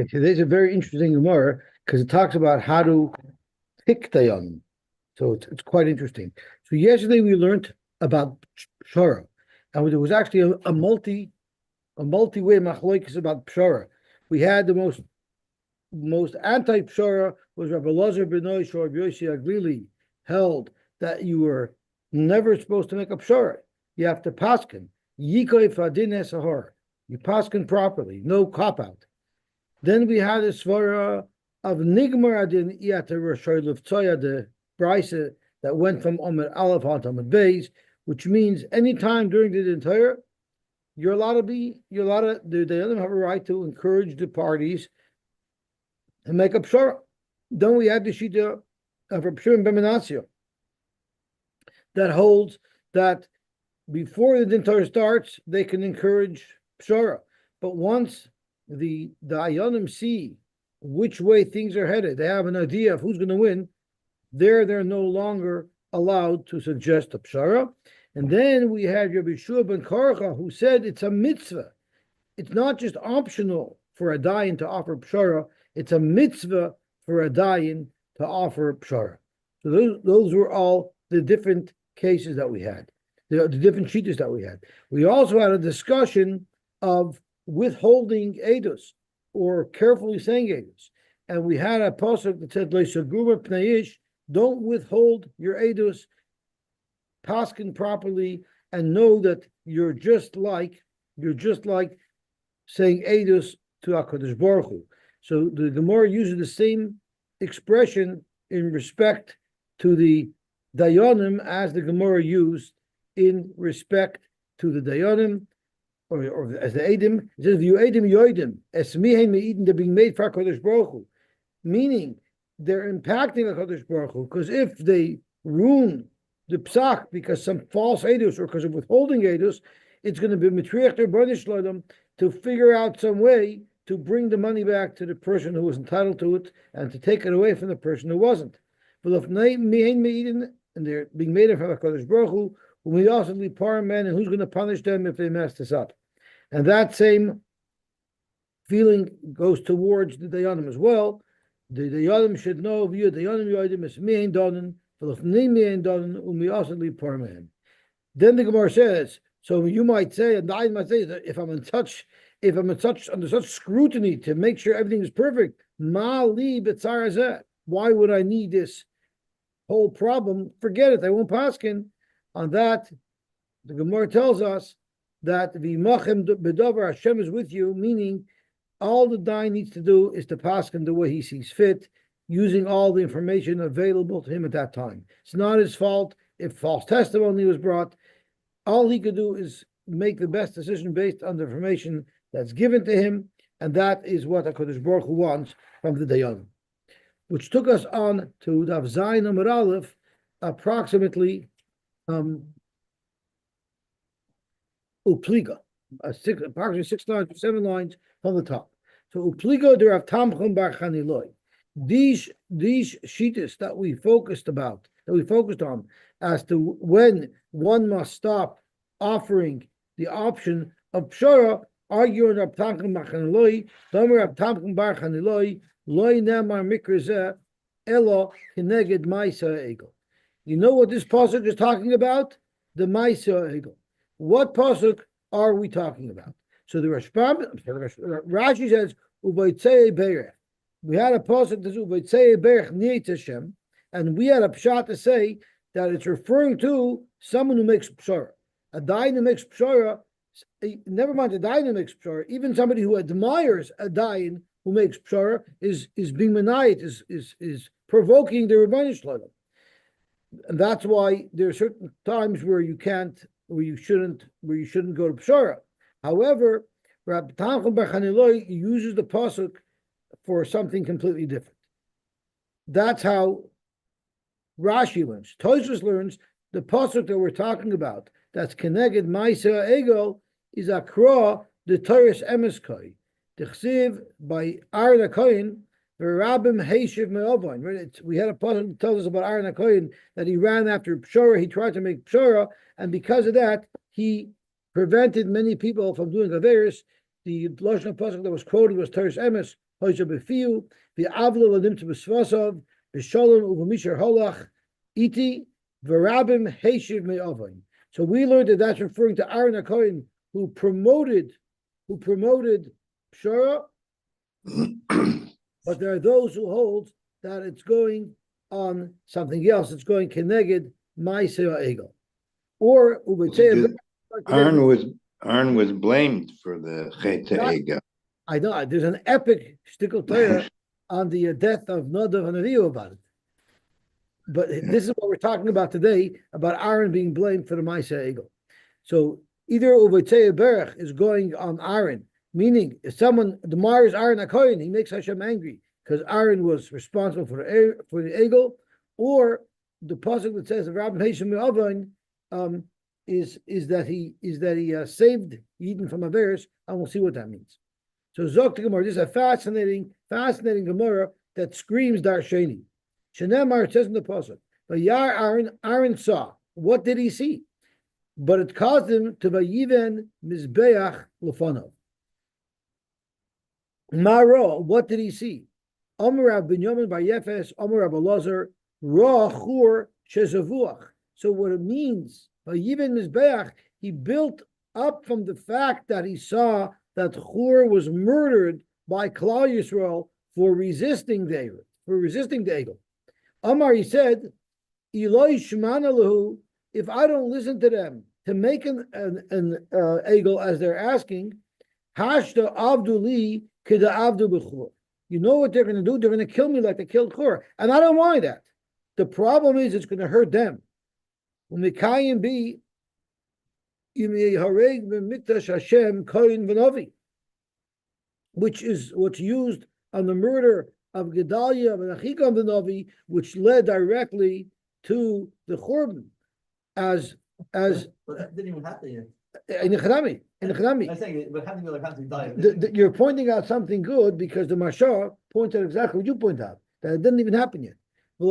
Okay, so there's a very interesting Gemara because it talks about how to pick dayanim. So it's quite interesting. So yesterday we learned about pshara, and there was actually a multi-way machlokes about pshara. We had the most anti-pshara was Rabbi Lazar Benoy Shor Yosy Agrili held that you were never supposed to make a pshara. You have to paskin. Yikoy fadin esahar. You paskin properly, no cop out. Then we had a svara of Nigmar Adin Iata Roshoy Levtsoya, the brisa that went from Omer Aleph on Amud Beis, which means any time during the entire, you're allowed to they have a right to encourage the parties and make up pshara. Then we had the shita of Reb Shimon ben Menashe that holds that before the dintar starts, they can encourage pshara, but once the Ayonim see which way things are headed, they have an idea of who's going to win, they're no longer allowed to suggest a pshara. And then we have Rabbi Shua ben Korcha, who said it's a mitzvah. It's not just optional for a dayan to offer pshara, it's a mitzvah for a dayan to offer pshara. So those were all the different cases that we had, the different shitas that we had. We also had a discussion of withholding edus, or carefully saying edus. And we had a pasuk that said, "Leisaguma pneish," don't withhold your edus, paskin properly, and know that you're just like saying edus to HaKadosh Baruch Hu. So the Gemara uses the same expression in respect to the dayanim as the Gemara used in respect to the dayanim, or as the Edim. It says, "You Edim yoidim esmihen meidin," they're being made for HaKadosh Baruch Hu, meaning they're impacting HaKadosh Baruch Hu, because if they ruin the psak because some false edus or because of withholding edus, it's going to be mitriach their banish loyim to figure out some way to bring the money back to the person who was entitled to it and to take it away from the person who wasn't. But if and they're being made of HaKadosh Baruch Hu, we also leave par men, and who's going to punish them if they mess this up? And that same feeling goes towards the dayanim as well. The dayanim should know via dayanim yoidim is me'en donen, then the Gemara says, so you might say, and I might say that if I'm under such scrutiny to make sure everything is perfect, why would I need this whole problem? Forget it, I won't paskin. On that, the Gemara tells us that v'imachem bedavar, Hashem is with you, meaning all the dayan needs to do is to paskin the way he sees fit, using all the information available to him at that time. It's not his fault if false testimony was brought. All he could do is make the best decision based on the information that's given to him, and that is what HaKadosh Baruch Hu wants from the dayanim. Which took us on to Daf Zayin Amud Aleph, approximately Upliga, approximately 6 lines, 7 lines from the top. So Upliga der Rav Tamchon bar Chaniloi. These shitas that we focused on as to when one must stop offering the option of pshara, arguing Rab Tamchon bar Chaniloi, Domer Rab Tamchon bar Chaniloi, Loi Nemar Mikra Zeh Elo Keneged Ma'aser Egel. You know what this pasuk is talking about? The Ma'aser Egel. What pasuk are we talking about? So the Rashi says, Ubaytzei Beirech. We had a pasuk that Ubaytzei Beirech Niyet Hashem, and we had a pshat to say that it's referring to someone who makes pshara. A dayan who makes pshara, never mind a dayan who makes pshara, even somebody who admires a dayan who makes pshara is being manayit, is provoking the Rebbeinu Shalom. And that's why there are certain times where you shouldn't go to pshara. However, Rabbi Tamchon bar Chaniloi uses the pasuk for something completely different. That's how Rashi learns. Tosfos learns the pasuk that we're talking about, that's Keneged Ma'aser Egel, is Akra the Torah's Emeskoi. Tichsiv by Aaron HaKohen, Rabim Heishiv Me'ovain. Right? We had a pasuk that tells us about Aaron HaKohen that he ran after pshara, he tried to make pshara, and because of that, he prevented many people from doing averis. The Lashon pasuk that was quoted was Torah's Emes, hoysha befiu, v'avlo ladim to besvasav, b'sholem uv'misher holach, iti, v'rabim heishiv me'avoin. So we learned that that's referring to Aaron HaKohen, who promoted Pshara, but there are those who hold that it's going on something else. It's going keneged ma'aseh ha'egel. Or Aaron was blamed for the Chet HaEgel. I know there's an epic shtickle Torah on the death of Nadav and Avihu about it. But this is what we're talking about today, about Aaron being blamed for the ma'aseh ha'egel. So either Uvatzei Berach is going on Aaron, meaning if someone admires Aaron HaKohen, he makes Hashem angry because Aaron was responsible for the egel, or the pasuk that says of Rabbi Hashem Me'avon is that he saved Eden from Averis, and we'll see what that means. So Zok to Gemara, this is a fascinating Gemara that screams Darsheni. Shenemar, it says in the pasuk, but Aaron saw. What did he see? But it caused him to vayiven mizbeach lefanov. Maro, what did he see? Amar Binyamin bar Yefes, Amar Elazar, Ra Chur shezavuach. So what it means, vayiven mizbeach, he built up from the fact that he saw that Chur was murdered by Klal Yisrael for resisting the egel. Amar, he said, Eloi shmana lahu, if I don't listen to them to make an egel as they're asking, hashta avdu li kida avdu b'chur. You know what they're going to do? They're going to kill me like they killed Chur, and I don't mind that. The problem is it's going to hurt them. Umikayim bi yimei hareg b'mikdash Hashem koyin v'novi, which is what's used on the murder of Gedaliah and Achikam v'novi, which led directly to the Churban. But that didn't even happen yet. In the I'm saying, but having like you're pointing out something good because the Mashar pointed out exactly what you point out, that it didn't even happen yet. The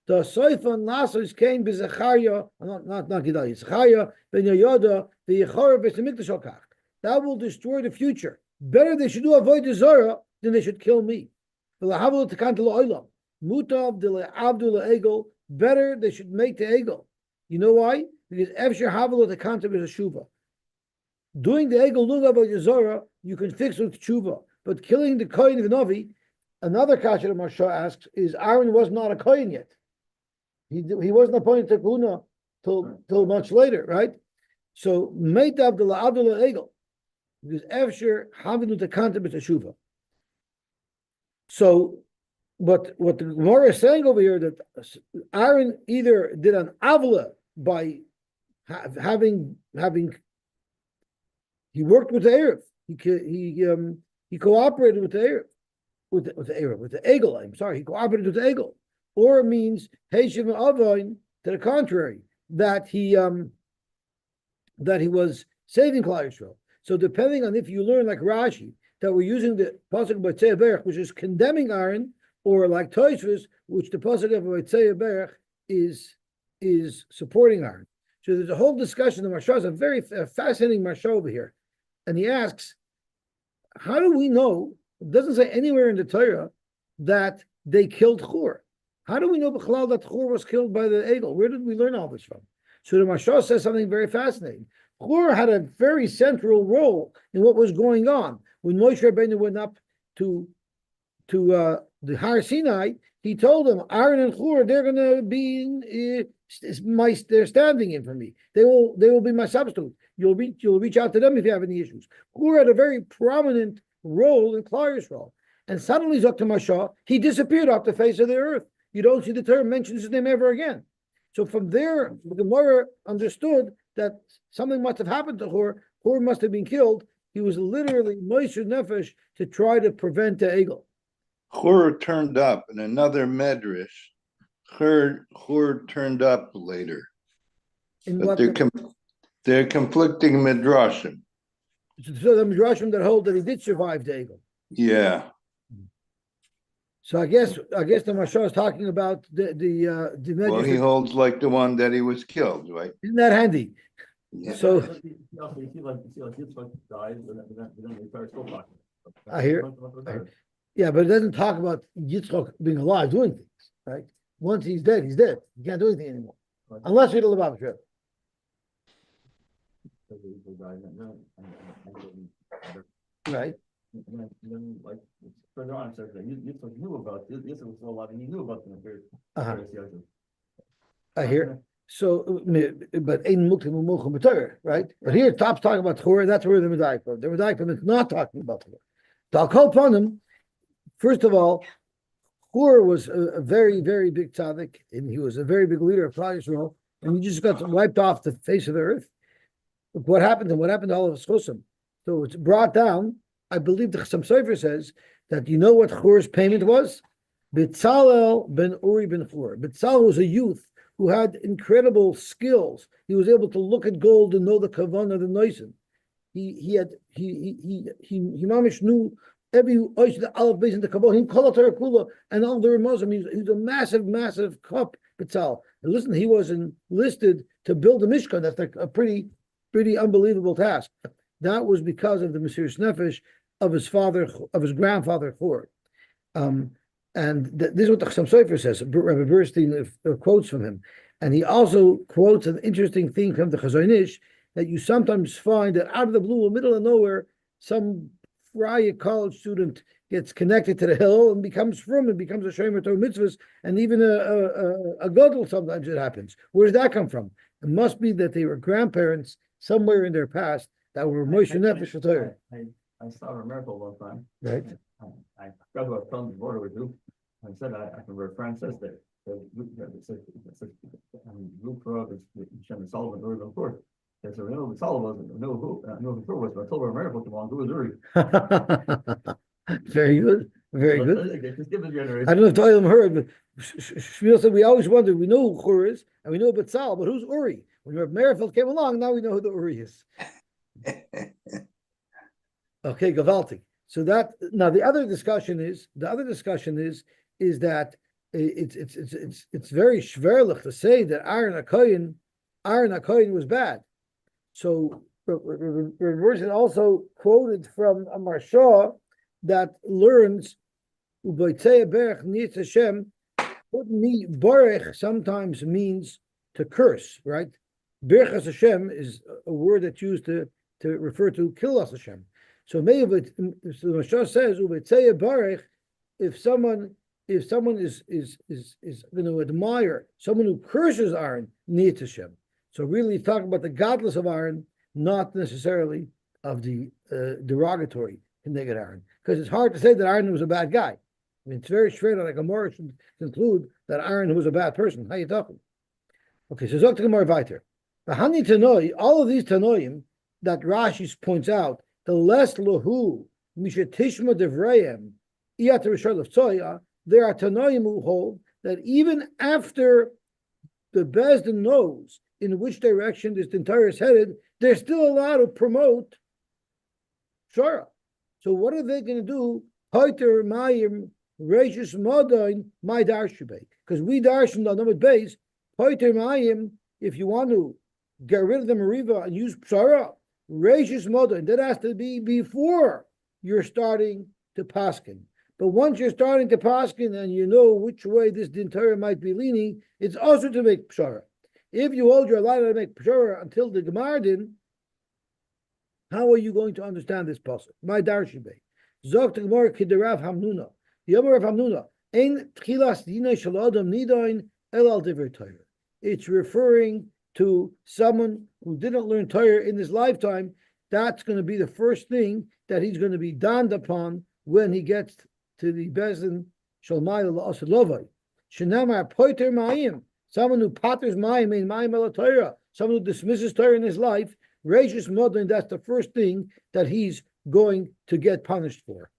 Soifan Lasos came by Zechariah, not Gedaliah, Zechariah, Ben Yoda, the Yechor Besamikdash. That will destroy the future. Better they should do avoid Zorah than they should kill me. Better they should make the egel. You know why? Because Efshar Havalo the concept is a shuva. Doing the egel lunga by Zorah, you can fix with tshuva. But killing the kohen of Novi, another kasha that Marsha asks is Aaron was not a kohen yet. He wasn't appointed to Kuna till much later, right? So made Abdullah egel. Because Efshar Havalo the concept is a shuva. So what the Gemara is saying over here, that Aaron either did an avla by having he worked with the Erev, he cooperated with the Erev, with the Egel. I'm sorry, he cooperated with the Egel, or it means Heishiv Avoin, to the contrary, that he was saving Klal Yisrael. So depending on if you learn like Rashi that we're using the pasuk of B'tzei Berach, which is condemning Aaron, or like Tosfos, which the pasuk of B'tzei Berach is supporting Aaron. So there's a whole discussion. The Marsha is a very fascinating Marsha over here, and he asks, "How do we know?" It doesn't say anywhere in the Torah that they killed Chur. How do we know B'chalal that Chur was killed by the Egel? Where did we learn all this from? So the Marsha says something very fascinating. Chur had a very central role in what was going on when Moshe Rabbeinu went up to the Har Sinai. He told them, Aaron and Chur, they're going to be they're standing in for me. They will be my substitute. You'll reach out to them if you have any issues. Chur had a very prominent role in Klal Yisrael, and suddenly Zok Masha, he disappeared off the face of the earth. You don't see the Torah mentions his name ever again. So from there, the Gemara understood that something must have happened to Chur. Chur must have been killed. He was literally Moshe Nefesh to try to prevent the Egel. Chur turned up in another medrash. Chur turned up later. But they're conflicting midrashim. So the midrashim that hold that he did survive the Egel. Yeah. So I guess the Mashal is talking about the midrash. Well, he holds like the one that he was killed, right? Isn't that handy? Yeah. So you see like Yitzchak died, but then they started still talking. I hear. Yeah, but it doesn't talk about Yitzchak being alive doing things, right? Once he's dead, he's dead. You can't do anything anymore. Unless you're the Levavah Sheva. Right. And then, like further on, it says that Yitzchak knew about Yitzchak was still alive, and he knew about the affairs. I hear. So, but Ein Muktim Umuchim B'Torah, right? But here, Top's talking about Chor, that's where the Medayik from. The Medayik from is not talking about Chor. I'll call upon him. First of all, Chor was a very, very big tzaddik, and he was a very big leader of Klal Yisrael, and he just got wiped off the face of the earth. Look what happened to him? What happened to all of his chosim? So it's brought down. I believe the Chassam Sofer says that you know what Chor's payment was? B'Tzalel ben Uri ben Chor. B'Tzalel was a youth who had incredible skills. He was able to look at gold and know the kavanah, the noisin. He mamish knew every oish the aleph base in the kabbalah. He called Torah kula and all the Ramazim. He's a massive cup B'Tzalel. And listen, he was enlisted to build a mishkan. That's like a pretty unbelievable task. That was because of the Mesiras Nefesh of his father, of his grandfather Chor. And this is what the Chassam Sofer says. Rabbi Bernstein quotes from him. And he also quotes an interesting thing from the Chazon Ish, that you sometimes find that out of the blue, in the middle of nowhere, some Raya college student gets connected to the hill and becomes frum and becomes a Shomer Torah mitzvahs, and even a gadol sometimes it happens. Where does that come from? It must be that they were grandparents somewhere in their past that were Moshe Nefesh for Torah. I saw a miracle one time. Right. I forgot who I was telling the border with you. I said I can remember Fran says that Luke Frog is Shem Solomon Uri before. There's a real Solomon know who was, but I told her a miracle come along, who was Uri. Very good. Very So good. just give the generation. I don't know if Toilim heard, but Shmuel said we always wondered, we know who Chur is, and we know B'Tzal, but who's Uri? When Reb Merifeld came along, now we know who the Uri is. Okay, Gavalti. So that now the other discussion is that it's very shverlich to say that Aaron HaKohen was bad. So Reb also quoted from a Marsha that learns Ubaytzei Berech Nitz Hashem. Barech sometimes means to curse, right? Berech Hashem is a word that's used to refer to kill us Hashem. So maybe the Marsha says Ubaytzei Barech, if someone is going to admire someone who curses Aaron, Nitz Hashem. So really talking about the godless of Aaron, not necessarily of the derogatory negative Aaron. Because it's hard to say that Aaron was a bad guy. I mean, it's very straight on, like a Gemara should conclude that Aaron was a bad person. How you talking? Okay, so Zok to Gemara weiter. Bahani Tanoi, all of these Tanoim that Rashi points out, the less lahu, mishetishma devrayim, iyat rishol of tzoya, there are Tanoim who hold that even after the Bezdin knows in which direction this entire is headed, they're still allowed to promote Shara. So what are they going to do? Poiter Mayim Reishis Modain my Darshibay. Because we Darshan on number base, Poiter Mayim, if you want to get rid of the Mariva and use Shara, Reishis Modain, that has to be before you're starting to paskin. But once you're starting to paskin and you know which way this Dintara might be leaning, it's also to make Pshara. If you hold your light to make Pshara until the Gemardin, how are you going to understand this pasuk? My Darshibe. Zok to Gemara Kiderav Hamnuna. The Yomer of Hamnuna. Ein Tchilas Dinay Shaladam Nidain Elal Diver Torah. It's referring to someone who didn't learn Torah in his lifetime. That's going to be the first thing that he's going to be donned upon when he gets to the Bezin Shalmai La'asad Lovai. Shenamar Poiter Ma'im. Someone who patters Ma'im in Ma'im El Torah. Someone who dismisses Torah in his life. Reishis Modin, that's the first thing that he's going to get punished for.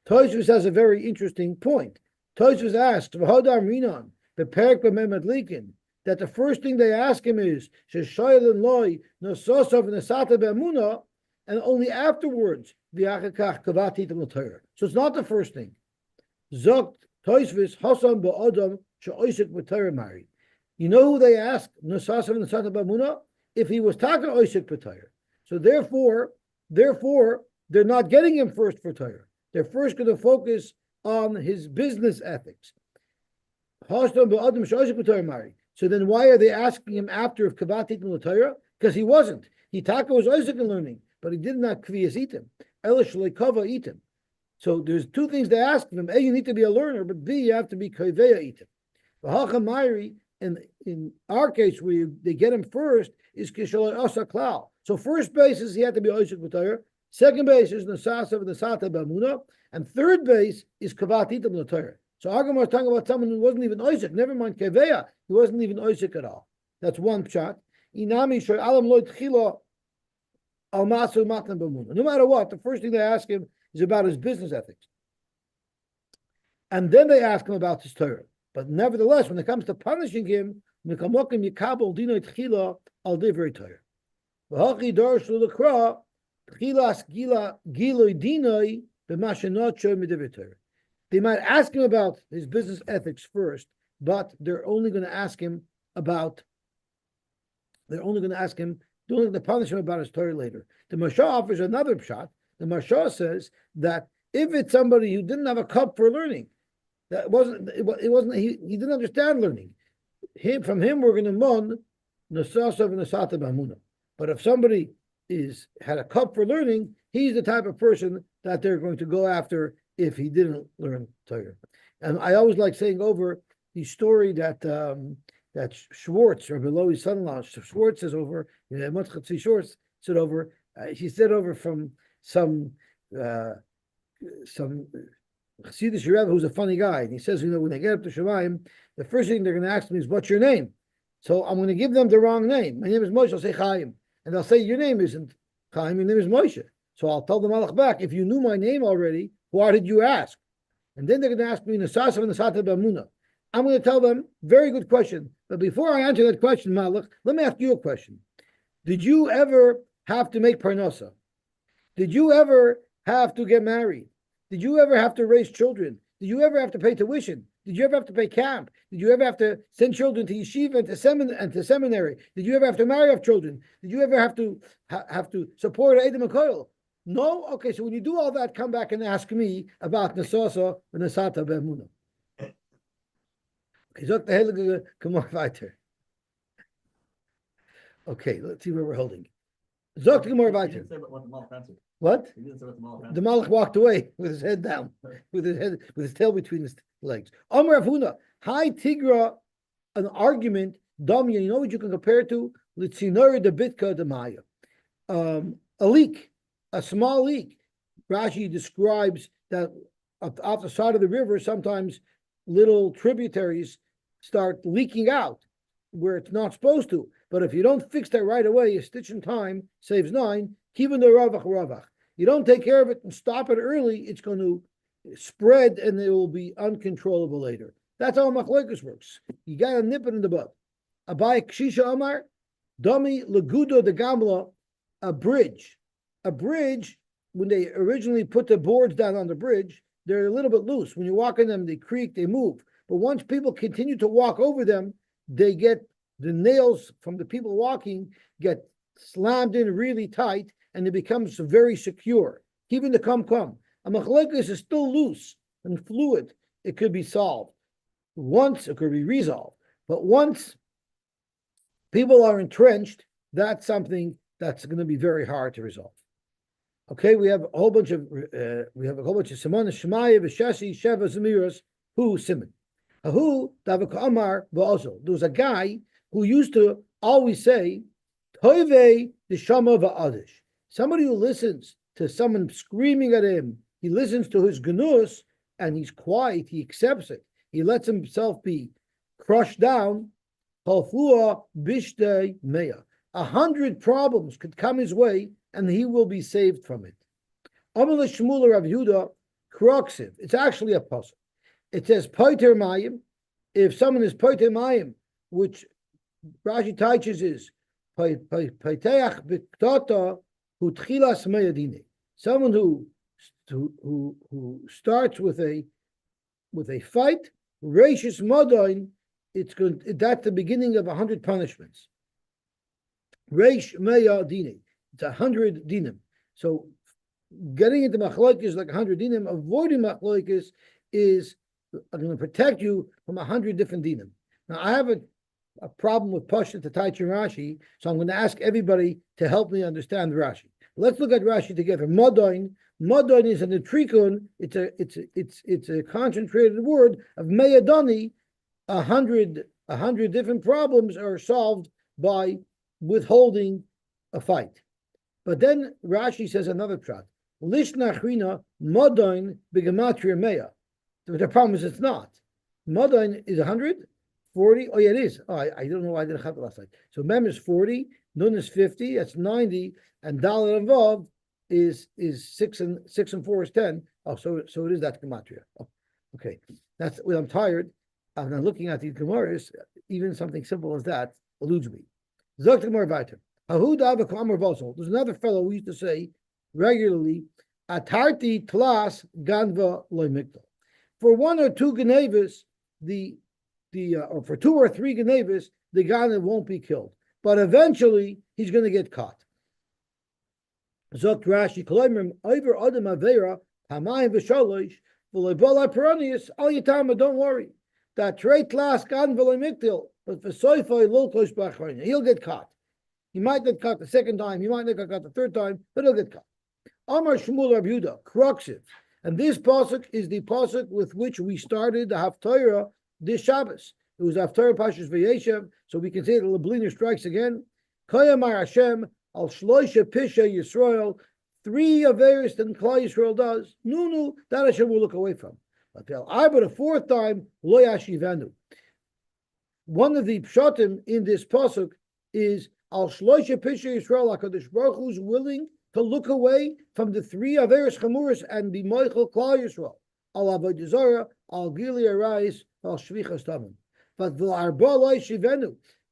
Tosfos has a very interesting point. Tosfos asks, V'hodam Rinon, the Perek B'Memad Likin, that the first thing they ask him is, Sheshoyel Loi, Nososov Nesata Be'amuna, and only afterwards, V'achakach Kavati Torah. So it's not the first thing. Zokt Tosfos Hasam Ba'odam She'oisik B'Torah Mari. You know who they ask, Nososov Nesata Be'amuna? If he was talking Oisik for Torah. So therefore, they're not getting him first for Torah. They're first going to focus on his business ethics. So then why are they asking him after of Kavatit in the Torah? Because he wasn't. He taka was Isaac in learning, but he did not Kviyas Itim. Elish Lekava Itim. So there's two things they ask him. A, you need to be a learner, but B, you have to be Kaveya Itim. In our case, where they get him first, is Kishalai Asa Klal. So first base is he had to be Isaac B'Torah. Second base is Nasasav and Nasata B'Amuna. And third base is Kavat Itim L'Torah. So Agam was talking about someone who wasn't even Isaac. Never mind Kaveya. He wasn't even Isaac at all. That's one shot. Inami Shoy Alam Lo Tchila Al Masu Matan B'Amuna. No matter what, the first thing they ask him is about his business ethics. And then they ask him about his Torah. But nevertheless, when it comes to punishing him, they ask him about his business ethics first, but they're only going to ask him to punish him about his Torah later. The Mashah offers another shot. The Mashah says that if it's somebody who didn't have a cup for learning, he didn't understand learning. From him we're going to mon nasasav and nasata b'amuna. But if somebody had a cup for learning, he's the type of person that they're going to go after if he didn't learn Torah. And I always like saying over the story that Schwartz, or Belowi's son-in-law, Schwartz says over, Schwartz said over, she said over from some Chassidish Rebbe who's a funny guy, and he says, when they get up to Shamayim, the first thing they're going to ask me is, "What's your name?" So I'm going to give them the wrong name. My name is Moshe. I'll say Chaim, and they'll say, "Your name isn't Chaim. Your name is Moshe." So I'll tell the Malach back, "If you knew my name already, why did you ask?" And then they're going to ask me, "Nasasav and Nasata b'Amuna." I'm going to tell them, "Very good question, but before I answer that question, Malach, let me ask you a question. Did you ever have to make parnasa? Did you ever have to get married? Did you ever have to raise children? Did you ever have to pay tuition? Did you ever have to pay camp? Did you ever have to send children to yeshiva and to seminary? Did you ever have to marry off children? Did you ever have to support Edom and Koil? No? Okay, so when you do all that, come back and ask me about Nasasa and Nasata Be'emuna." Okay, zok the Heilige Gemara weiter. Okay, let's see where we're holding. Zok the Gemara weiter. What? The Malach walked away with his head down, with his tail between his legs. Amar Avuna, hi Tigra, an argument. Damya, you know what you can compare it to? Litzinori de Bitka de Maya. A leak, a small leak. Rashi describes that off the side of the river, sometimes little tributaries start leaking out where it's not supposed to. But if you don't fix that right away, a stitch in time saves 9. Kivin the ravach. You don't take care of it and stop it early, it's going to spread and it will be uncontrollable later. That's how machlokes works. You got to nip it in the bud. Abai Kshisha Amar, Dami Lagudo de Gamla, a bridge. A bridge, when they originally put the boards down on the bridge, they're a little bit loose. When you walk in them, they creak, they move. But once people continue to walk over them, they get the nails from the people walking get slammed in really tight, and it becomes very secure. Even the come. A machlokes is still loose and fluid. It could be solved. Once it could be resolved. But once people are entrenched, that's something that's going to be very hard to resolve. Okay, we have a whole bunch of Simon, Shemaya, Veshesi, Sheva, Zemiras, who Simon. Who Davik Amar also. There was a guy who used to always say, Toive the Shama va'adish. Somebody who listens to someone screaming at him, he listens to his genus and he's quiet, he accepts it. He lets himself be crushed down. Halfua bishte meya. 100 problems could come his way and he will be saved from it. Amal Shmuel Rav Yehuda Kroksiv. It's actually a puzzle. It says Poiter Mayim. If someone is Poiter Mayim, which Rashi teaches is Poiteach Biktata Hu Tchilas Meyadine. Someone who starts with a fight, Reishis Modain, that's the beginning of 100 punishments. Reish Meya Dine. It's 100 dinim. So getting into machlokes like 100 dinim, avoiding machlokes is going to protect you from 100 different dinim. Now, I have a problem with Pashta to Taichi Rashi, so I'm going to ask everybody to help me understand Rashi. Let's look at Rashi together. Modoin is an trikun. It's a concentrated word of meyadoni. 100 different problems are solved by withholding a fight. But then Rashi says another pshat. Lishna achrina modoin begematria meya. The problem is it's not. Modoin is 100. 40. Oh, yeah, it is. Oh, I don't know why I didn't have it last night. So Mem is 40, Nun is 50, that's 90, and Dalet involved is 6 and 4 is 10. Oh, so it is that gematria. Oh, okay. That's when I'm tired. I'm not looking at these Gemaras, even something simple as that eludes me. Zok the Gemara weiter. There's another fellow who used to say regularly, Atarti tlas ganva loy mikdal. For 1 or 2 genevas, or for 2 or 3 genevas, the Ganav won't be killed. But eventually, he's going to get caught. Zok Rashi, Koloimrim, Iver Adam Avera, Hamayim V'Shalosh, V'Loibala Peronius, Al Yitama, don't worry. That trait last Gan V'Loy Miktil, but for Soifoi Lulkosh B'Achroin, he'll get caught. He might get caught the second time, he might not get caught the third time, but he'll get caught. Amar Shmuel Rav Yehuda, Kruxiv. And this pasuk is the pasuk with which we started the Haftarah this Shabbos. It was Haftarah Pashas Vayeshev, so we can say that Lebliner strikes again. Kayamar Hashem al Shloisha Pisha Yisrael. 3 Averis than Klal Yisrael does. No, that Hashem will look away from. But the 4th time, Lo Yashivenu. One of the pshatim in this pasuk is al Shloisha Pisha Yisrael. HaKadosh Baruch Hu is willing to look away from the 3 Averis Chamuris and the Moichel Klal Yisrael. Al Avodah Zarah, al Gili Arayis, al Shvichas Damim. But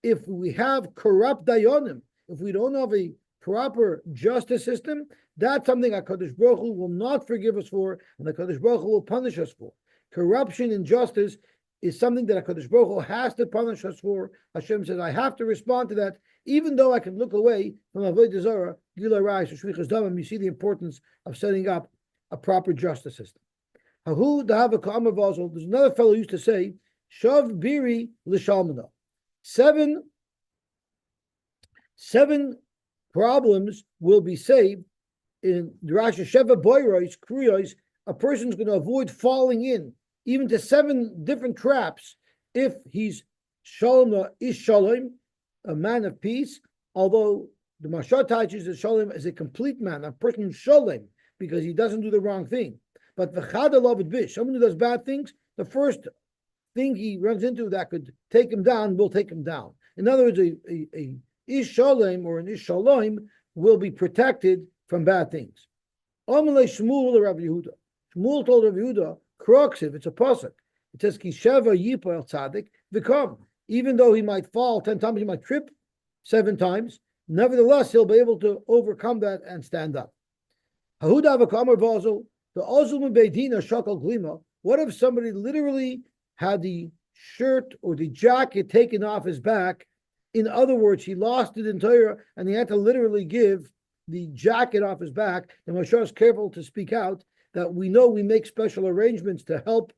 if we have corrupt dayanim, if we don't have a proper justice system, that's something HaKadosh Baruch Hu will not forgive us for, and HaKadosh Baruch Hu will punish us for. Corruption and injustice is something that HaKadosh Baruch Hu has to punish us for. Hashem says, I have to respond to that, even though I can look away from Avodah Zarah, Gila Rais, or Shvichas Damim. You see the importance of setting up a proper justice system. There's another fellow who used to say, Shav Biri L'Shalmana. 7 problems will be saved in Rashi Sheva Boyrois, Kriyos. A person's going to avoid falling in even to 7 different traps if he's Shalom is Shalom, a man of peace. Although the Mashal teaches that Shalom is a complete man, a person who's Shalom because he doesn't do the wrong thing. But V'chad Alav Bish, someone who does bad things, the first thing he runs into that could take him down will take him down. In other words, a Ish Shalom or an Ish Shalom will be protected from bad things. Amalei Shmuel or Rav Yehuda. Shmuel told Rav Yehuda, Kroksiv, it's a pasuk. It says, Kisheva Yipa El Tzadik V'kom. Even though he might fall 10 times, he might trip 7 times. Nevertheless, he'll be able to overcome that and stand up. Hahuda V'kamar Vazel. The Ozul Beidina Shakal Glima. What if somebody literally had the shirt or the jacket taken off his back? In other words, he lost it in Torah and he had to literally give the jacket off his back. And Moshe is careful to speak out that we know we make special arrangements to help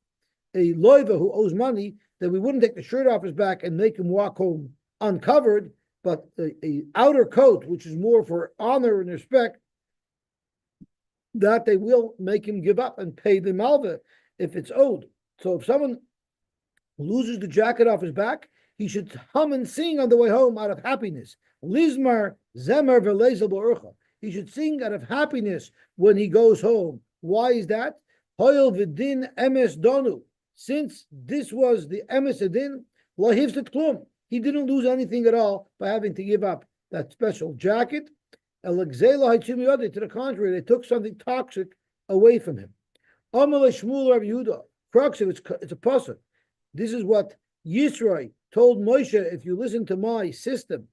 a loiva who owes money, that we wouldn't take the shirt off his back and make him walk home uncovered, but a outer coat, which is more for honor and respect, that they will make him give up and pay the malva if it's owed. So if someone loses the jacket off his back, he should hum and sing on the way home out of happiness. Lizmar zemer v'lezel b'orcha. He should sing out of happiness when he goes home. Why is that? Hoyel v'din emes donu. Since this was the emes edin, lo hivzet klum. He didn't lose anything at all by having to give up that special jacket. To the contrary, they took something toxic away from him. It's a pasuk. This is what Yisro told Moshe, if you listen to my system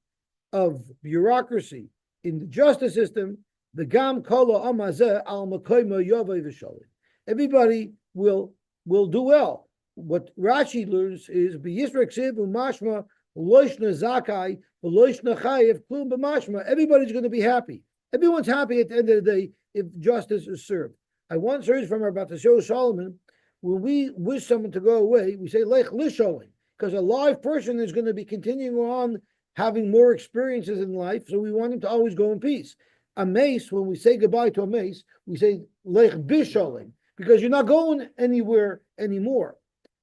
of bureaucracy in the justice system, the gam kala amazeh al makoyma yavay v'shalim. Everybody will do well. What Rashi learns is b'Yisro ksiv u'mashma loishna zakai v'loishna chayev klum b'mashma. Everybody's going to be happy. Everyone's happy at the end of the day if justice is served. I once heard from her about the show Solomon. When we wish someone to go away, we say lech lisholim, because a live person is going to be continuing on having more experiences in life, so we want him to always go in peace. A mace, when we say goodbye to a mace, we say lech bisholim, because you're not going anywhere anymore.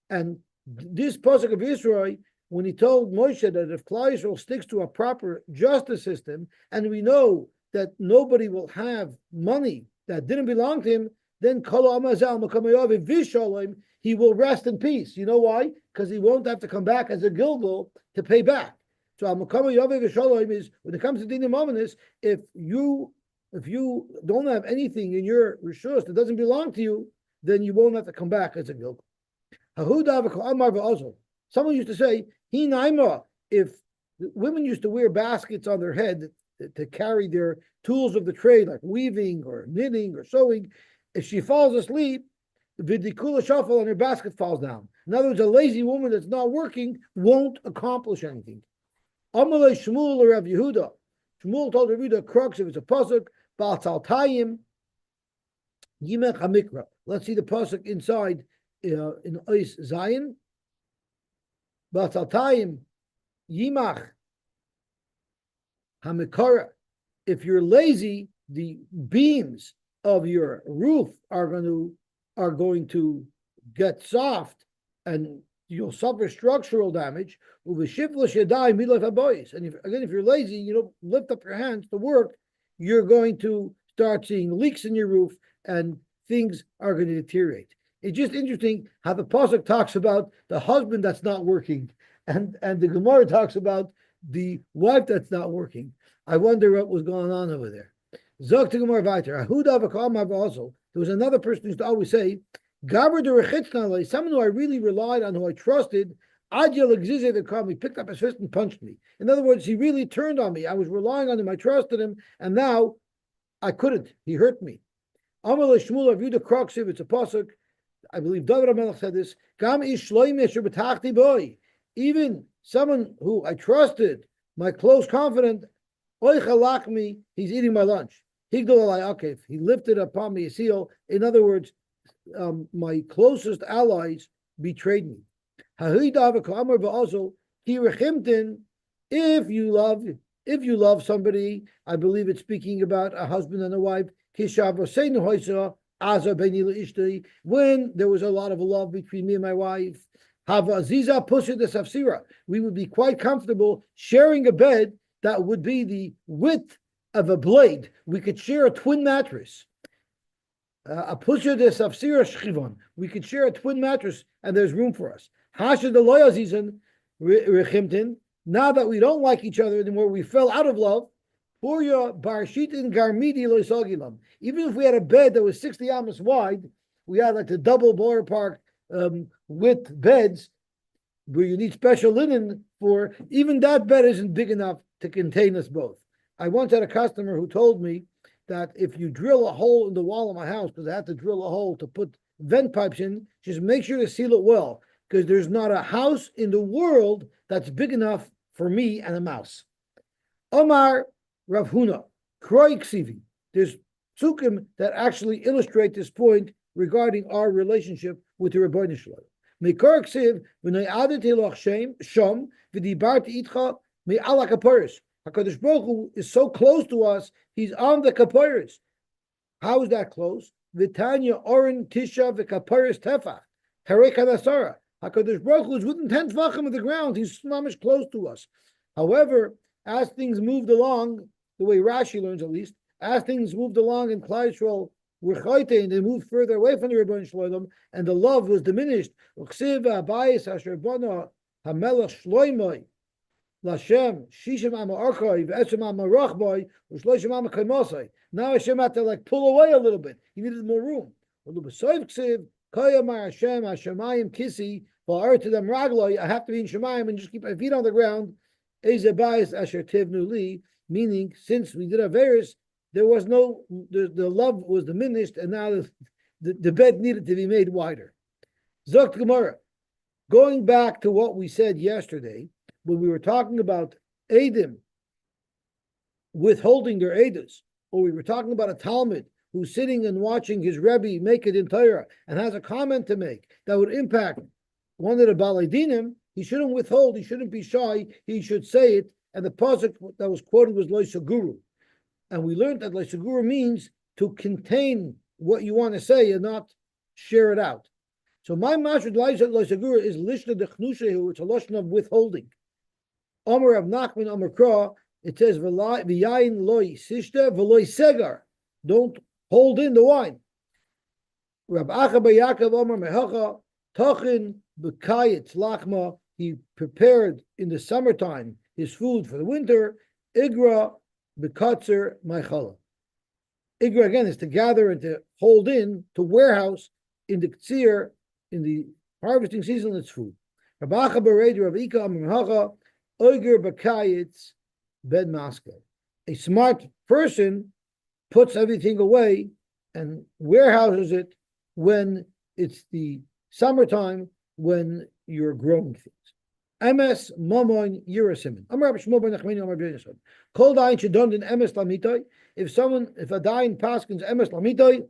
And this pasuk of Israel, when he told Moshe that if Klal Yisrael sticks to a proper justice system, and we know that nobody will have money that didn't belong to him, then he will rest in peace. You know why? Because he won't have to come back as a Gilgal to pay back. So is when it comes to dinim ominous, if you don't have anything in your rishus that doesn't belong to you, then you won't have to come back as a Gilgal. Someone used to say, if women used to wear baskets on their head to carry their tools of the trade, like weaving or knitting or sewing, if she falls asleep, vidikula shuffle and her basket falls down. In other words, a lazy woman that's not working won't accomplish anything. Amalei Shmuel or Rav Yehuda. Shmuel told Rav Yehuda, crux, if it's a pasuk, Baal Tzaltayim, Yimech HaMikra. Let's see the pasuk inside in Ois Zion. Baal Tzaltayim, Yimach HaMikara. If you're lazy, the beams of your roof are going to get soft, and you'll suffer structural damage. And if you're lazy, you don't lift up your hands to work, you're going to start seeing leaks in your roof, and things are going to deteriorate. It's just interesting how the pasuk talks about the husband that's not working, and the Gemara talks about the wife that's not working. I wonder what was going on over there. There was another person who used to always say, someone who I really relied on, who I trusted, he picked up his fist and punched me. In other words, he really turned on me. I was relying on him, I trusted him, and now I couldn't. He hurt me. It's a pasuk. I believe David HaMelech said this. Even someone who I trusted, my close confidant, he's eating my lunch. He lifted upon me his heel. In other words, my closest allies betrayed me. If you love somebody, I believe it's speaking about a husband and a wife. When there was a lot of love between me and my wife, we would be quite comfortable sharing a bed that would be the width of a blade. We could share a twin mattress. A pusher de safsira shchivon. We could share a twin mattress, and there's room for us. Hasha de loyazizan rechimtin. Now that we don't like each other anymore, we fell out of love. Even if we had a bed that was 60 amos wide, we had like the double ballpark width beds where you need special linen for. Even that bed isn't big enough to contain us both. I once had a customer who told me that if you drill a hole in the wall of my house, because I had to drill a hole to put vent pipes in, just make sure to seal it well, because there's not a house in the world that's big enough for me and a mouse. Omar Rav Huna, Kroi Ksivi. There's psukim that actually illustrate this point regarding our relationship with the Rebbeinu Shalom. Mekor Ksiv, v'nei adeti loch shom, v'dibarti itcha, me'ala kaporis. HaKadosh Baruch Hu is so close to us, he's on the kaporis. How is that close? V'tanya oren tisha v'kaporis tefach. Harei kadasara. HaKadosh Baruch Hu is within 10 tvachim of the ground. He's mamish close to us. However, as things moved along, the way Rashi learns at least, as things moved along in Klal Yisrael, and they moved further away from the Rebbeinu Shalom, and the love was diminished. Now Hashem had to like pull away a little bit. He needed more room. I have to be in Shemayim and just keep my feet on the ground. Meaning, since we did Averis, there was no, the love was diminished, and now the bed needed to be made wider. Zokt Gemara, going back to what we said yesterday, when we were talking about Eidim withholding their Eidos, or we were talking about a Talmud who's sitting and watching his Rebbe make it in Torah and has a comment to make that would impact one of the Balei Dinim, he shouldn't withhold, he shouldn't be shy, he should say it. And the pasuk that was quoted was Lo Saguru. And we learned that Lo Saguru means to contain what you want to say and not share it out. So my mashud Lo Saguru is Lishna Dechnushehu, it's a lotion of withholding. Omer of Nachman Omer Kra, it says V'yayin loy sishta v'loy segar. Don't hold in the wine. Rab Acha Yaakov Omer Mehacha Tachin B'kayit Lachma. He prepared in the summertime his food for the winter. Igra B'katzer Ma'chala. Igra again is to gather and to hold in, to warehouse in the tzir, in the harvesting season. It's food. Rab Acha B'Redi Rab Ika Omer Mehacha Oiger B'kayitz Ben Maska. A smart person puts everything away and warehouses it when it's the summertime, when you're growing things. Emes Momon Yerasimin. Amar Shmuel ben Nachmani Amar B'Yisrael. Kol dayin shedon in emes lamitoi. If a dayin paskins emes lamitoi,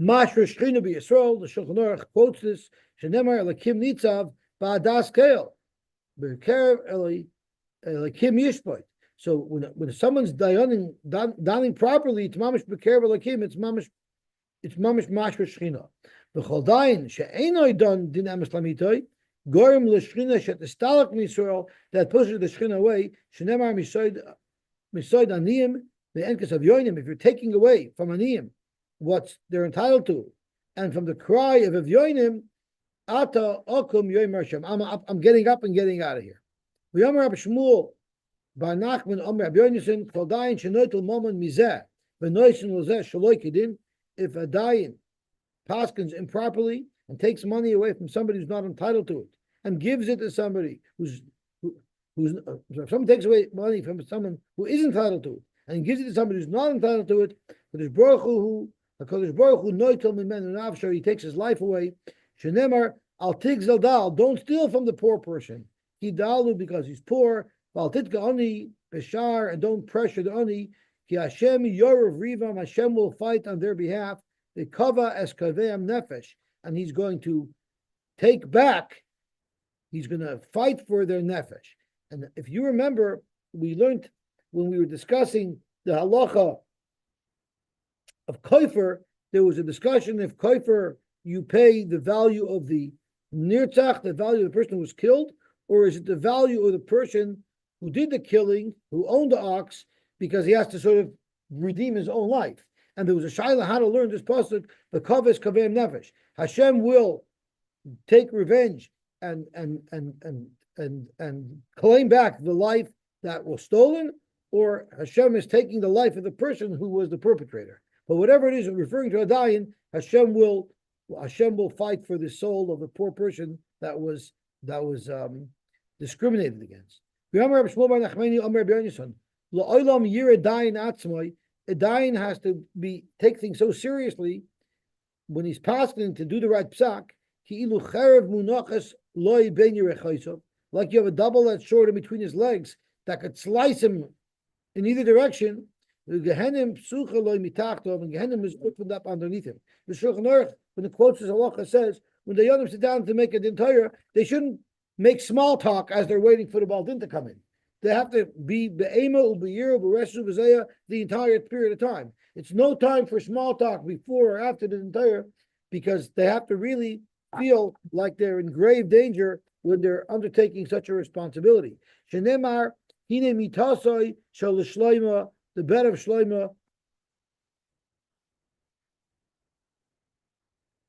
Mashra Shechina b'Yisrael. The Shulchan Aruch quotes this. Shenemar Elakim Nitzav Ba'adas Keil. B'Kerev Elakim Yishbot. So when someone's dayaning properly, it's mamish b'Kerev Elakim. It's mamish Mashra Shechina. The Chaldain she'enoi don din emes lamitoi. Gorim l'shchina she'tistalak m'Yisrael, that pushes the shchina away. Shenemar misoid aniyim the enkas of yoinim. If you're taking away from aniyim what they're entitled to, and from the cry of yoinim, ata okum yoimar shem. I'm getting up and getting out of here. V'yomer Rab Shmuel bar Nachman Omer Rab Yonason Chaldain shenoitel momon mizeh v'noisen lozeh shaloi kedin. If a dayin paskins improperly and takes money away from somebody who's not entitled to it, and gives it to somebody who's if someone takes away money from someone who is entitled to it, and gives it to somebody who's not entitled to it, Kadosh Baruch Hu noitel mimenu nafsho, he takes his life away. Shenemar al tigzel dal, don't steal from the poor person. He dalu, because he's poor. Val titka ani beshar, and don't pressure the ani. Ki Hashem yorav rivam, Hashem will fight on their behalf. The kava es kaveam nefesh, and he's going to take back. He's going to fight for their nefesh. And if you remember, we learned when we were discussing the halacha of kofer, there was a discussion if kofer, you pay the value of the nirtzach, the value of the person who was killed, or is it the value of the person who did the killing, who owned the ox, because he has to sort of redeem his own life. And there was a shaila how to learn this pasuk, the kaves kaveim nefesh. Hashem will take revenge and claim back the life that was stolen, or Hashem is taking the life of the person who was the perpetrator. But whatever it is, referring to a dayan, Hashem will fight for the soul of the poor person that was discriminated against. A dayan has to take things so seriously when he's passing to do the right psak. Like you have a double-edged sword in between his legs that could slice him in either direction. And Gehenim is opened up underneath him. The Shulchan Aruch, when the quotes his halacha, says when the Yodim sit down to make a din Torah, they shouldn't make small talk as they're waiting for the Baal Din to come in. They have to be be'ema u'be'yir u'be'resu u'be'zeya the entire period of time. It's no time for small talk before or after the din Torah, because they have to really feel like they're in grave danger when they're undertaking such a responsibility. Shenemar hine mitasoi shel shloima, the bed of shloima.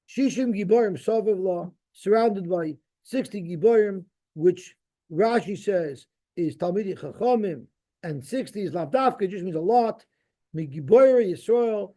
Shishim giborim savav, surrounded by 60 giborim, which Rashi says is Talmidei Chachamim, and 60 is lavdafka, just means a lot. Migiboyre Yisrael,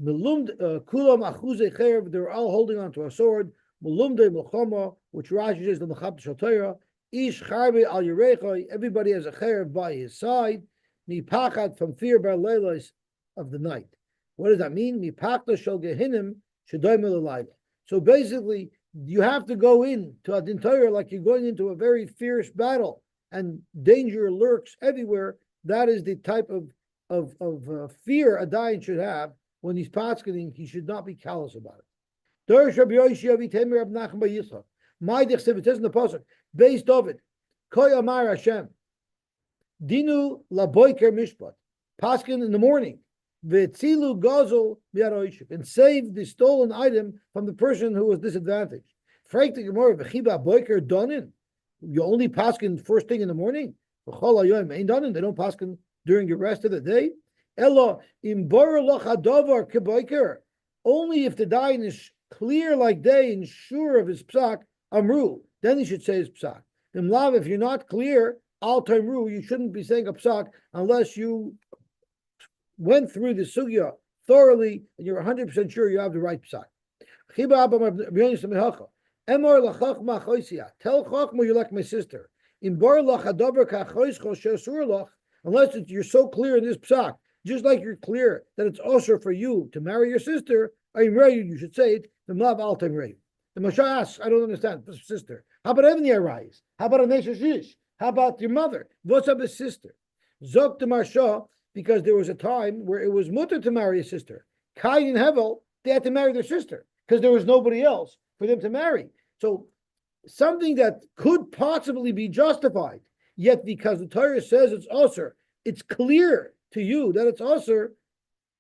melumd kulam achuzei cherev, they're all holding onto a sword. Melumdei melchama, which Rashi says the mechab shaltoira. Ish charbe al yerechai, everybody has a cherev by his side. Mipachat, from fear by leilos of the night. What does that mean? Mipachta shel gehinim shedoy melalayla. So basically, you have to go in to Adin Torah like you're going into a very fierce battle, and danger lurks everywhere. That is the type of fear a dayan should have when he's paskening. He should not be callous about it. Dorish Rabbi Yosy Avi Temer Rab Nachman Bar Yitzchak. My dichsev, it says in the pasuk, based of it, Koy Amar Hashem, Dinu Laboiker Mishpat, paskin in the morning, V'tzilu Gazel Miyaroishik, and save the stolen item from the person who was disadvantaged. Frank the Gemara, V'chiba Boiker Donin, you only paskin first thing in the morning. V'chol Hayoim Ein Donin, they don't paskin during the rest of the day. Elo Im Bor Loch Hadovar Keboiker, only if the dayan is clear like day and sure of his psak, Amru, then he should say his psak. Imlav, if you're not clear, Al Tamru, you shouldn't be saying a psak unless you went through the sugya thoroughly and you're 100% sure you have the right psak. Tell Chachma you're like my sister. Unless you're so clear in this psak, just like you're clear that it's also for you to marry your sister, you should say it. The Mlav Al Tamru. The Moshe asks, I don't understand, sister. How about Evnei Arais? How about a Neshish? How about your mother? What's up his sister? Zok to Marsha, because there was a time where it was mutter to marry a sister. Kain and Hevel, they had to marry their sister because there was nobody else for them to marry. So something that could possibly be justified, yet because the Torah says it's usher, it's clear to you that it's usher.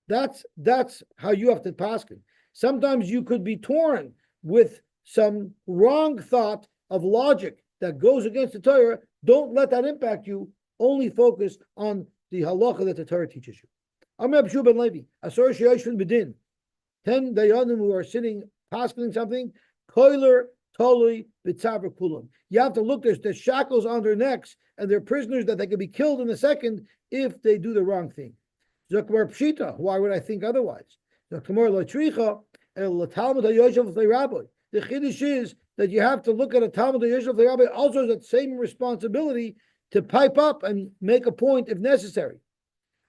That's how you have to paskin. Sometimes you could be torn with some wrong thought of logic that goes against the Torah. Don't let that impact you. Only focus on the halacha that the Torah teaches you. Amr Abshu ben Levi, Asor Sheyoshvin Bedin, 10 dayanim who are sitting, paskening something, koiler tolui b'tzaver kulam. You have to look, there's shackles on their necks, and they're prisoners that they can be killed in a second if they do the wrong thing. Zakmar Pshita, why would I think otherwise? Zakmar Latricha, El Talmud HaYoshev Rabbi. The Chiddush is that you have to look at a Talmud HaYoshev Rabbi also has that same responsibility to pipe up and make a point if necessary.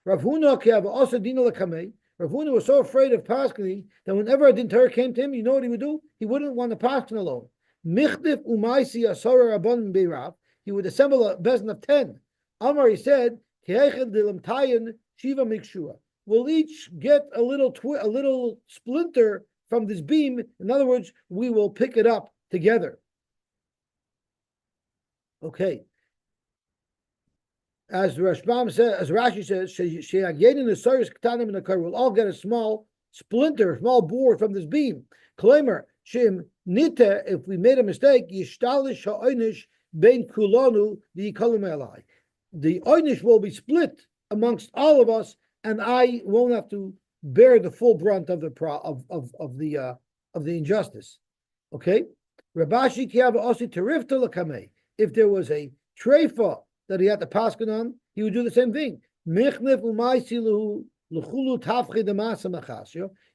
Rav Huna also Dina Lakamei. Rav Huna was so afraid of paskening that whenever a din Torah came to him, you know what he would do? He wouldn't want to pasken alone. Michdif umaisi asara rabban beirav. He would assemble a bezin of 10. Amar, he said, Ke'echad dilamtayin shiva mikshua. We'll each get a little splinter from this beam. In other words, we will pick it up together. Okay. As Rashbam says, as Rashi says, we'll all get a small splinter, small board from this beam. Klemer, Shim Nita, if we made a mistake, Yishtalish ha'oinish bein kulonu v'yikalim. The oinish will be split amongst all of us, and I won't have to bear the full brunt of the injustice. Okay, Rabashi Kiava Osi Terifta Lakamei. If there was a treifa that he had to paskin on, he would do the same thing.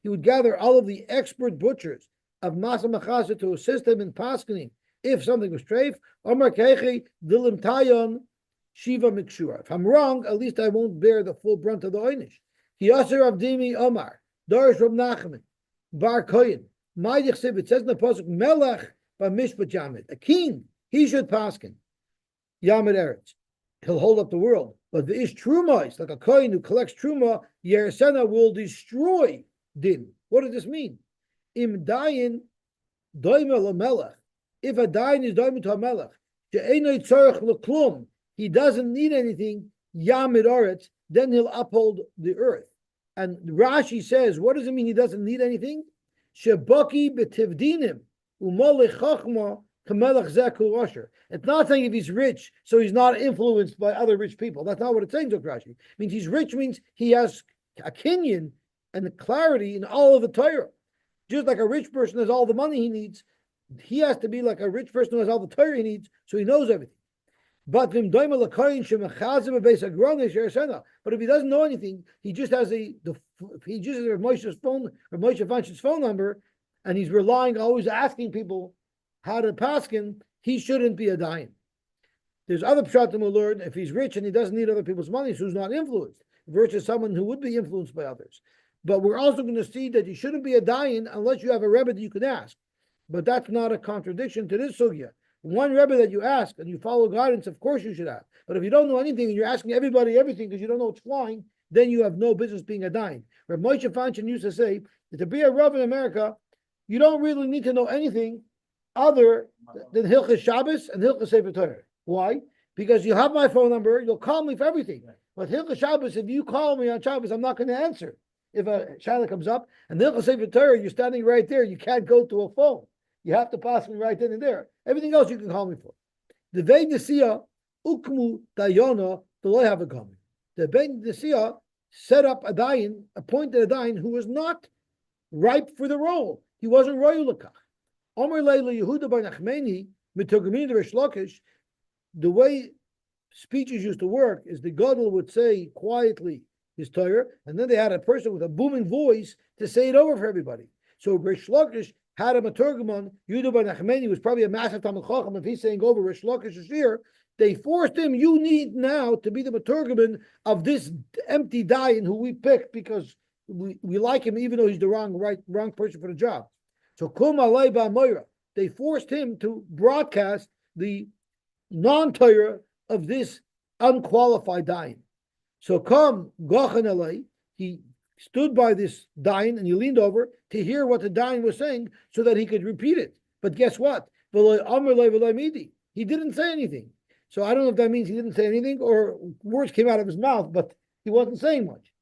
He would gather all of the expert butchers of Masa Machasa to assist him in paskening. If something was treif, Omar Kechi Dilim Tayon Shiva Mikshura. If I'm wrong, at least I won't bear the full brunt of the oinish. Yosy Avdimi Omar, Darish Rab Nachman, Bar Koyin, Maidich Sib, it says in the pasuk, Melech B'mishpat Yamid, a king, he should paskin. Yamid Eretz, he'll hold up the world. But the Ish Truma is like a kohen who collects Truma, Yeresena will destroy din. What does this mean? Im dayin doime lamelech. If a dayin is doime to a melech, she'enoi tzorech leklum, he doesn't need anything, Yamid Eretz, then he'll uphold the earth. And Rashi says, what does it mean he doesn't need anything? Shebaki betivdinim umolech chachma kamelech zeku rosher. It's not saying if he's rich, so he's not influenced by other rich people. That's not what it's saying, Dr. Rashi. It means he's rich means he has a kinyan and the clarity in all of the Torah. Just like a rich person has all the money he needs, he has to be like a rich person who has all the Torah he needs, so he knows everything. But if he doesn't know anything, he just has Moshe's phone number, and he's relying, always asking people how to paskin, he shouldn't be a dayan. There's other pshatim who learn if he's rich and he doesn't need other people's money, so he's not influenced, versus someone who would be influenced by others. But we're also going to see that you shouldn't be a dayan unless you have a rebbe that you can ask. But that's not a contradiction to this sugya. One rebbe that you ask and you follow guidance, of course you should have. But if you don't know anything and you're asking everybody everything because you don't know what's flying, then you have no business being a dayan. Rav Moshe Feinstein used to say that to be a Rav in America, you don't really need to know anything other than Hilchas Shabbos and Hilchas Sefer Torah. Why? Because you have my phone number, you'll call me for everything. But Hilchas Shabbos, if you call me on Shabbos, I'm not going to answer if a shaila comes up. And Hilchas Sefer Torah, you're standing right there, you can't go to a phone. You have to pass me right then and there. Everything else you can call me for. The Vei Nesiya Ukmu Dayona Deloy have a coming. The Vei Nesiya set up a dayan, appointed a dayan who was not ripe for the role. He wasn't royal lakach. Omer Leila Yehuda bar Nachmani mitugmin the Rish Lakish. The way speeches used to work is the gadol would say quietly his Torah, and then they had a person with a booming voice to say it over for everybody. So Rish Lakish had a maturgamon. Yehuda bar Nachmani was probably a massive Talmid Chacham. If he's saying over Rish Lakish's year, they forced him. You need now to be the maturgamon of this empty dayan who we picked because we like him, even though he's the wrong person for the job. So Kum Alei Ba'Moira, they forced him to broadcast the non-Torah of this unqualified dayan. So Come Gochan Alei, he stood by this dayan and he leaned over to hear what the dayan was saying so that he could repeat it. But guess what? He didn't say anything. So I don't know if that means he didn't say anything or words came out of his mouth, but he wasn't saying much.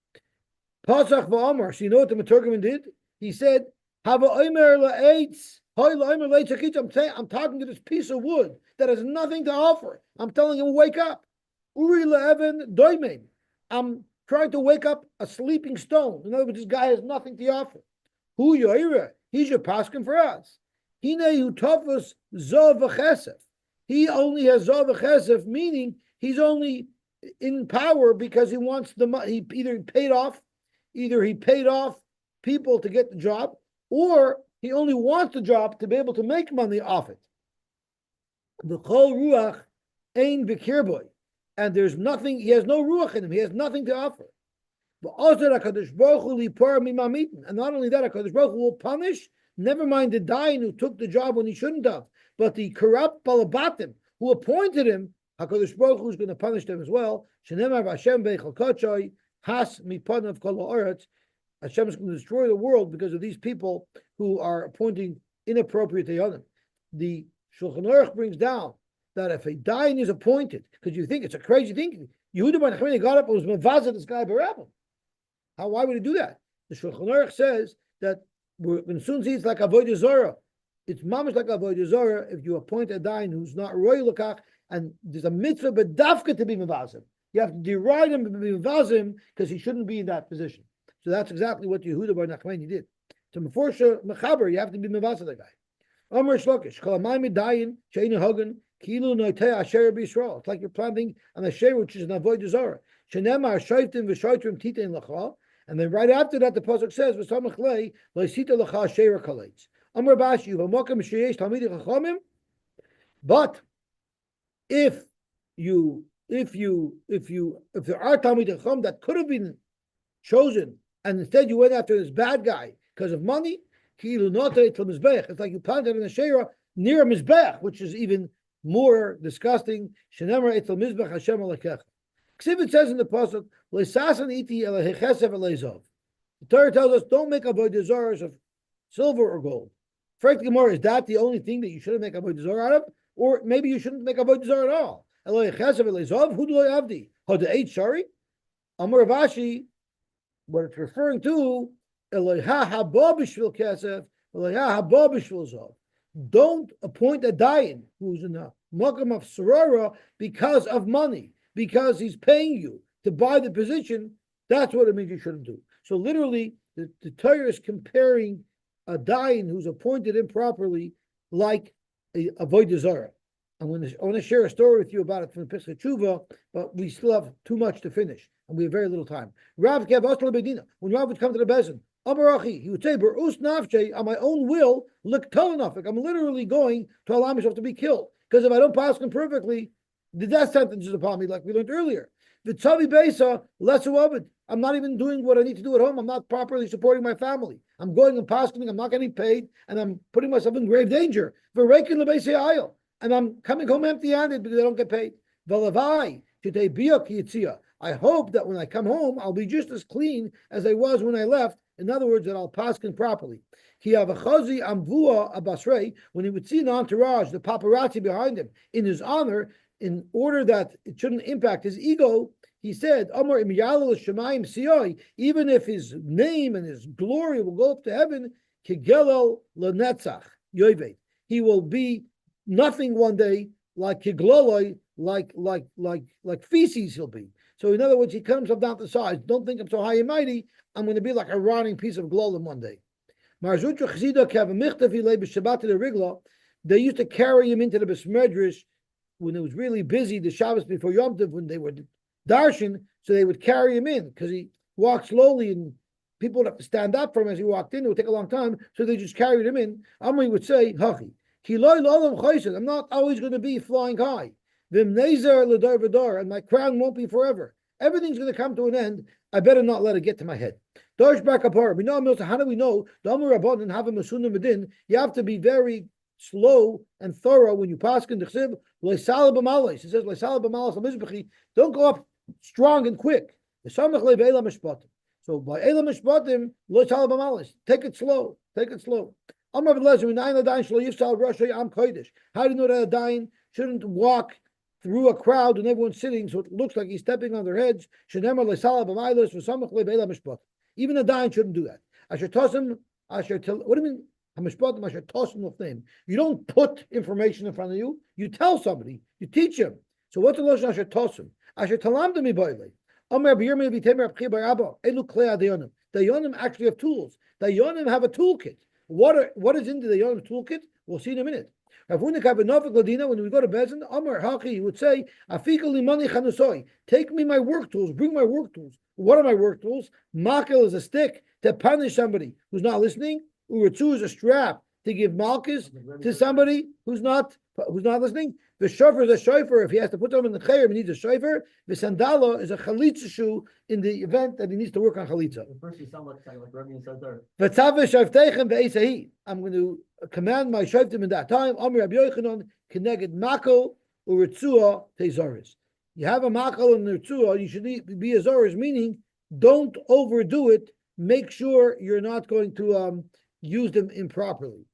Pasach v'Amar. So you know what the Maturgaman did? He said, "Hava omer la'etz, hoy la'omer le'tzakitz." I'm talking to this piece of wood that has nothing to offer. I'm telling him, wake up. Uri la'even doimein. I'm trying to wake up a sleeping stone. In other words, this guy has nothing to offer. Hu yoira. He's your paskin for us. Hine hu tofus zov v'chesef. He only has zov v'chesef, meaning he's only in power because he wants the money. Either he paid off people to get the job, or he only wants the job to be able to make money off it. The chol ruach ein b'kirboy, and there's nothing. He has no ruach in him. He has nothing to offer. And not only that, HaKadosh Baruch Hu will punish. Never mind the dayan who took the job when he shouldn't have, but the corrupt balabatim who appointed him, HaKadosh Baruch Hu is going to punish them as well. Shenemar v'Hashem beichal kachai has mipanav kol ha'aretz. Hashem is going to destroy the world because of these people who are appointing inappropriate dayanim. The Shulchan Aruch brings down that if a dayan is appointed, because you think it's a crazy thing, Yehuda bar Nachmani got up and was mevazah this guy Barabbim. Why would he do that? The Shulchan Aruch says that when soon see it's like avodah zarah. It's mamish like avodah zarah if you appoint a dayan who's not royal lakach, and there's a mitzvah bedafka to be mevazim. You have to deride him to be mevazim because he shouldn't be in that position. So that's exactly what Yehuda bar Nachmani did. To meforsha mechaber, you have to be mevazim the guy. Amar Shlokish, kalamai dayan sheina hagan kilu noitei asher b'Yisrael. It's like you're planting an asher which is an avodah zarah. Shenemar shaytim v'shaytrim titein lacha. And then right after that, the pasuk says, "V'samach lei leisita lacha asher kaleitz." Amar Bashi v'makam sheyesh talmidei chachamim. But if there are talmidei chacham that could have been chosen, and instead you went after this bad guy because of money, it's like you planted an asherah near a mizbech, which is even more disgusting. Shenemar etel mizbech Hashem alekecha. It says in the pasuk, "Leisasan iti elahechesev eleizov." The Torah tells us, don't make avodah zarahs of silver or gold. Frank Gemara, is that the only thing that you shouldn't make avodah zarah out of, or maybe you shouldn't make avodah zarah at all? Elahechesev eleizov, hu lo avdi hadeit shari. Amar Ravashi, what it's referring to, Eloha haba b'shvil kesef, Eloha haba b'shvil zov. Don't appoint a dayan who's in a makam of sarara because of money, because he's paying you to buy the position. That's what it means you shouldn't do. So literally, the Torah is comparing a dayan who's appointed improperly like a avodah zarah. I want to share a story with you about it from the Pesach Tshuva, but we still have too much to finish, and we have very little time. Rav Kev Oslo Bedina, when Rav would come to the Bezin, Amarachi, he would say, "Berus nafshe, on my own will, look tolanafik." I'm literally going to allow myself to be killed because if I don't pass him perfectly, the death sentence is upon me, like we learned earlier. V'tzavi beisa lesu avid. I'm not even doing what I need to do at home. I'm not properly supporting my family. I'm going and passing. I'm not getting paid, and I'm putting myself in grave danger. V'reikin lebeisei ayil. And I'm coming home empty-handed because I don't get paid. V'lavai, I hope that when I come home, I'll be just as clean as I was when I left. In other words, that I'll paskin properly. When he would see an entourage, the paparazzi behind him, in his honor, in order that it shouldn't impact his ego, he said, even if his name and his glory will go up to heaven, he will be nothing one day, like kigloloi, like feces he'll be. So in other words, he comes up down to size. Don't think I'm so high and mighty. I'm going to be like a rotting piece of glolim one day. They used to carry him into the Besmedrish when it was really busy, the Shabbos before Yom Tov, when they were darshan, so they would carry him in because he walked slowly and people would have to stand up for him as he walked in. It would take a long time, so they just carried him in. Amri would say, Hachi, I'm not always going to be flying high. And my crown won't be forever. Everything's going to come to an end. I better not let it get to my head. How do we know? You have to be very slow and thorough when you paskin the chsiv. It says, don't go up strong and quick. So by Elam Mishpatim, take it slow. Take it slow. How do you know that a dayan shouldn't walk through a crowd and everyone's sitting so it looks like he's stepping on their heads? Even a dayan shouldn't do that. What do you mean? You don't put information in front of you. You tell somebody. You teach him. So what's the lashon asher tosim? Asher talamdim iboilei. The Yonim actually have tools. The Yonim have a toolkit. What is in the Yonim toolkit? We'll see in a minute. When we go to Bezin, Amar Haki, he would say, take me my work tools, bring my work tools. What are my work tools? Makel is a stick to punish somebody who's not listening. Uritzu is a strap to give malchus to somebody who's not listening. The shofar is a shofar. If he has to put them in the chayim, he needs a shofar. The sandala is a chalitza shoe in the event that he needs to work on chalitza. First, you sound like Rabbi says there. I'm going to command my shoftim in that time. Amir Rabbi Yochanan keneged makel uritzua tezaris. You have a makel and uritzua, you should be a zaris, meaning don't overdo it. Make sure you're not going to use them improperly.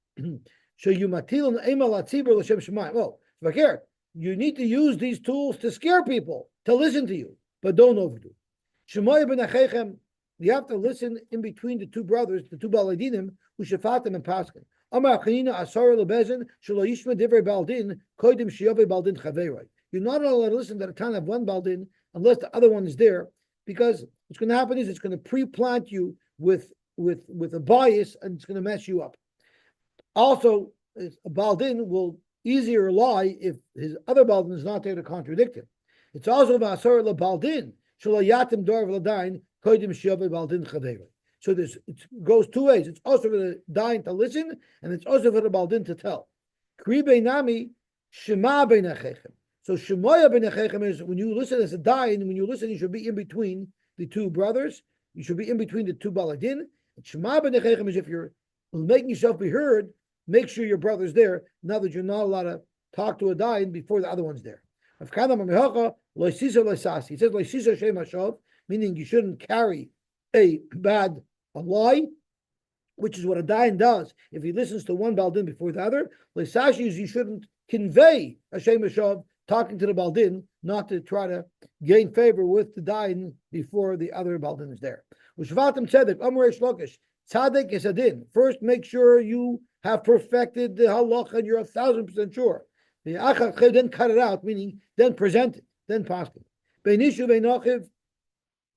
So you matil and emal atzibur l'shem shemayim. Well, here you need to use these tools to scare people to listen to you, but don't overdo. Shemoy ben achechem. You have to listen in between the two brothers, the two baladinim, who shefatim and paskin. Amar achinina asar lebezin shelo yishma divrei baldin koidim shiyove baldin chaveroi. You're not allowed to listen to the time of one baldin unless the other one is there, because what's going to happen is it's going to pre-plant you with a bias, and it's going to mess you up. Also, a baldin will easier lie if his other baldin is not there to contradict him. It's also v'asar lebaldin shelo yatim dor v'ladain koidim shiyove baldin chaveroi. So it goes two ways. It's also for the dayan to listen, and it's also for the baldin to tell. Kri beinami shema beinachechem. So shemoya beinachechem is when you listen as a dayan. When you listen, you should be in between the two brothers. You should be in between the two baladin. And shema beinachechem is if you're making yourself be heard, make sure your brother's there. Now that you're not allowed to talk to a dayan before the other one's there. He says loisisa shem hashov, meaning you shouldn't carry a lie, which is what a dayan does. If he listens to one baldin before the other, leisashi is you shouldn't convey a shem hashov, talking to the baldin, not to try to gain favor with the dayan before the other baldin is there. Ushvatim tzedek, amrei shlokish, tzaddik is a din. First, make sure you have perfected the halacha and you're 1,000% sure. Then cut it out, meaning then present it, then paskin. Beinishu beinachiv,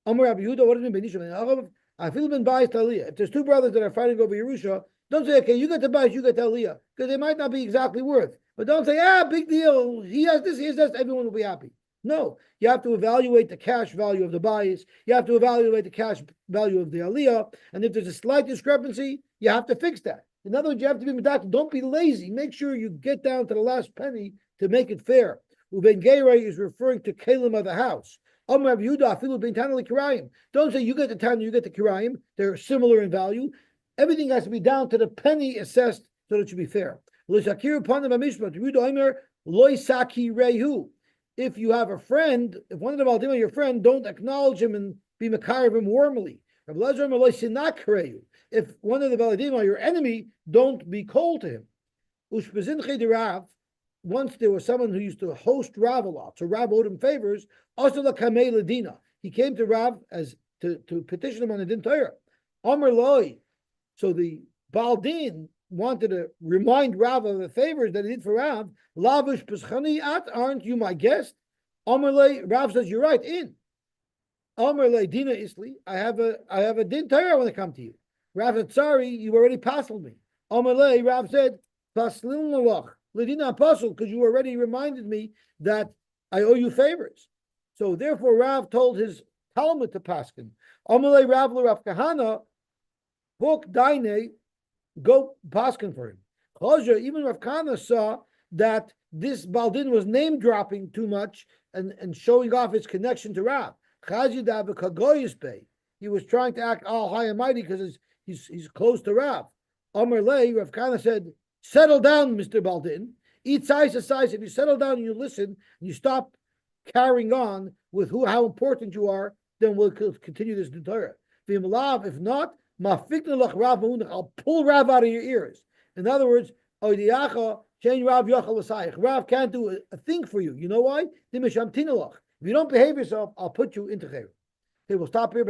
amr Rabbi Yehuda, what does it mean? Beinishu beinachiv, I feel been biased to Aliyah. If there's two brothers that are fighting over Yerusha, don't say, okay, you get the bias, you get the Aliyah, because they might not be exactly worth. But don't say, big deal, he has this, he has that, everyone will be happy. No, you have to evaluate the cash value of the bias. You have to evaluate the cash value of the Aliyah. And if there's a slight discrepancy, you have to fix that. In other words, you have to be medactic. Don't be lazy. Make sure you get down to the last penny to make it fair. Uben Geirei is referring to Kalim of the house. Don't say you get the Tana, you get the Kirayim. They're similar in value. Everything has to be down to the penny assessed so that it should be fair. if you have a friend, if one of the Baldim are your friend, don't acknowledge him and be Makar of him warmly. If one of the Baldim are your enemy, don't be cold to him. Once there was someone who used to host Rav a lot, so Rav owed him favors. He came to Rav as to petition him on the Din Torah. Amar Loi. So the Baldin wanted to remind Rav of the favors that he did for Rav. Lavish Peschani at, aren't you my guest? Amar Loi, Rav says, you're right, in. Amar Loi Dina Isli, I have a Din Torah I want to come to you. Rav said, sorry, you already passled me. Amar Loi, Rav said, Paslin Lawach. Ledina Apostle, because you already reminded me that I owe you favors. So therefore, Rav told his Talmud to Paskin. Amalei Rav Rav Kahana, book Daine, go Paskin for him. Chosha, even Rav Kahana saw that this Baldin was name dropping too much and showing off his connection to Rav. He was trying to act all high and mighty because he's close to Rav. Amalei, Rav Kahana said, settle down, Mr. Baldin. Eat size to size. If you settle down and you listen, and you stop carrying on with how important you are, then we'll continue this Torah. If not, I'll pull Rav out of your ears. In other words, Rav can't do a thing for you. You know why? If you don't behave yourself, I'll put you into Chayr. Okay, we'll stop here.